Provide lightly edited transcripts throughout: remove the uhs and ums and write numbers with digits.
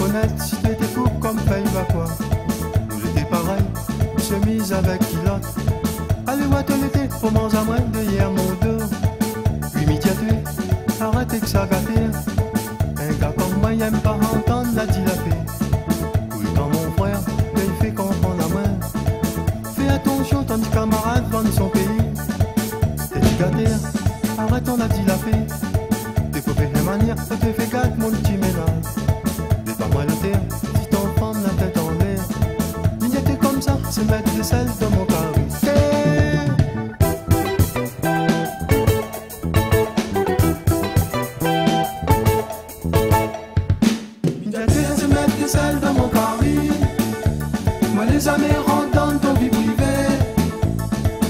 connaître si t'étais fou comme paye va quoi. Nous j'étais pareil, chemise avec culotte. Allez voir ton été, pour manger à moins de hier mon dos. Puis midi à tuer, arrêtez que ça gâté. Un gars comme moi, il aime pas entendre la dilapée. Oui, quand mon frère, il fait comprendre la main. Fais attention, ton camarade vend son pays. T'es gâté, arrête on la dilapée. T'es pour faire manière, faut te faire gâte mon petit ménage. Dis pas moi le terre, si ton femme la tête en l'air. Il était comme ça, c'est mettre des selles dans mon carré. Celle dans mon carré, moi les amis rentrent dans ton vie privée.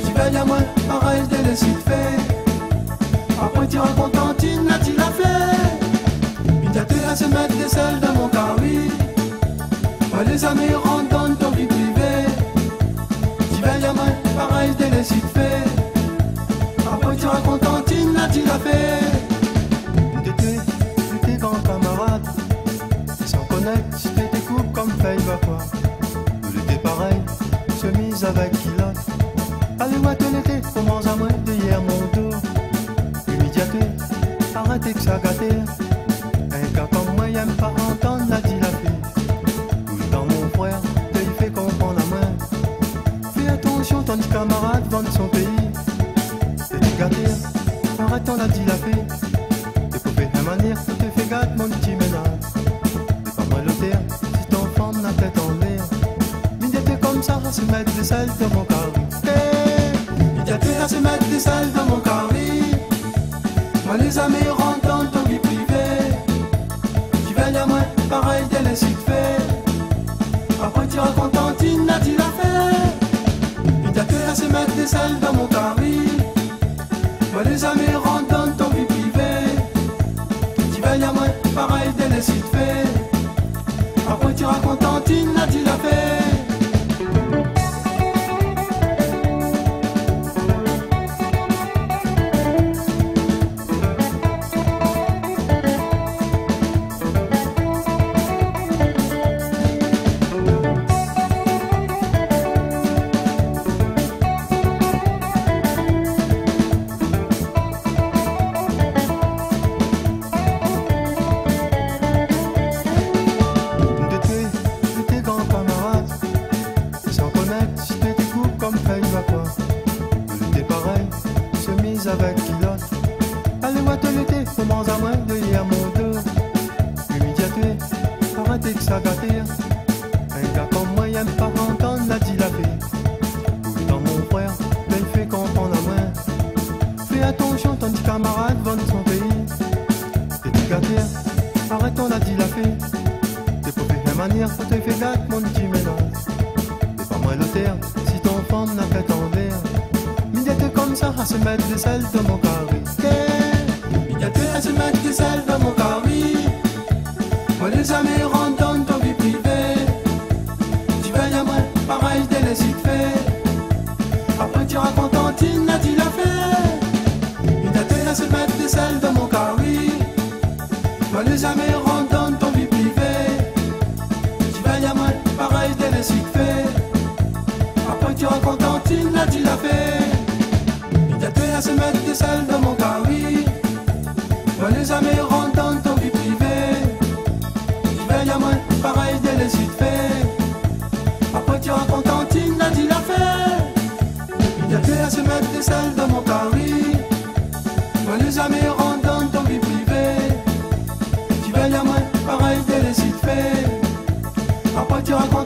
Tu veilles à moi, pareil de les sites faits. Après tu racontes Tantine, là tu l'as fait. Une tête à se mettre des selles dans mon carré. Moi les amis rentrent dans ton vie privée. Tu veilles à moi, pareil de les sites faits. Après tu racontes Tantine, là tu l'as fait. T'étais grand camarade. Sans connaître si t'étais coupe comme paye va quoi. Nous j'étais pareil, chemise avec culotte. Allez voir ton été, pour manger à moins de hier mon dos. Immédiaté, arrêtez que ça gâté. Un gars comme moi, il aime pas entendre la dilapée. Oui, dans mon frère, il fait comprendre la main. Fais attention, ton camarade vend son pays. T'es gâté, arrête on la dilapée. T'es pour faire la manière, tu te fais gâte mon petit ménage. Si ton femme la tête en l'air, il était comme ça à se mettre des selles dans mon carré. Il était à se mettre des selles dans mon carré. Moi les amis rentrent dans ton vie privée. Tu veilles à moi, pareil de les sites faits. Après tu racontes Tantine, là tu l'as fait. Il était à se mettre des selles dans mon carré. Moi les amis rentrent dans ton vie privée. Tu veilles à moi, pareil de les sites faits. Après tu racontes Tantine, là tu l'as fait. Avec culotte. Allez voir ton été, pour manger à moins de hier mon dos. Immédiaté, arrêtez que ça gâté. Un gars comme moi, il aime pas entendre la dilapée. Oui, dans mon frère, il fait comprendre la main. Fais attention, ton camarade vend son pays. T'es gâté, arrête on la dilapée. T'es pour faire la manière, faut te faire gâte mon petit ménage. T'es pas moi le terre, si ton femme n'a fait en l'air. Comme ça à se mettre des selles dans mon carré. Il y a deux à se mettre des selles dans mon carré. Moi les amis rentrent dans ton vie privée. Tu veilles à moi, pareil de les sites faits. Après tu racontes Tantine, là tu l'as fait. Il y a deux à se mettre des selles dans mon carré. Moi les amis rentrent dans ton vie privée. Tu veilles à moi, pareil de les sites faits. Après tu racontes Tantine, là tu l'as fait. À se mettre des selles dans mon carré. Moi les amis rentrent dans ton vie privée. Tu veilles à moi, pareil de les sites faits. Après tu racontes Tantine, là tu l'as fait. Il y a deux à se mettre des selles dans mon carré. Moi les amis rentrent dans ton vie privée. Tu veilles à moi, pareil de les sites faits. Après tu racontes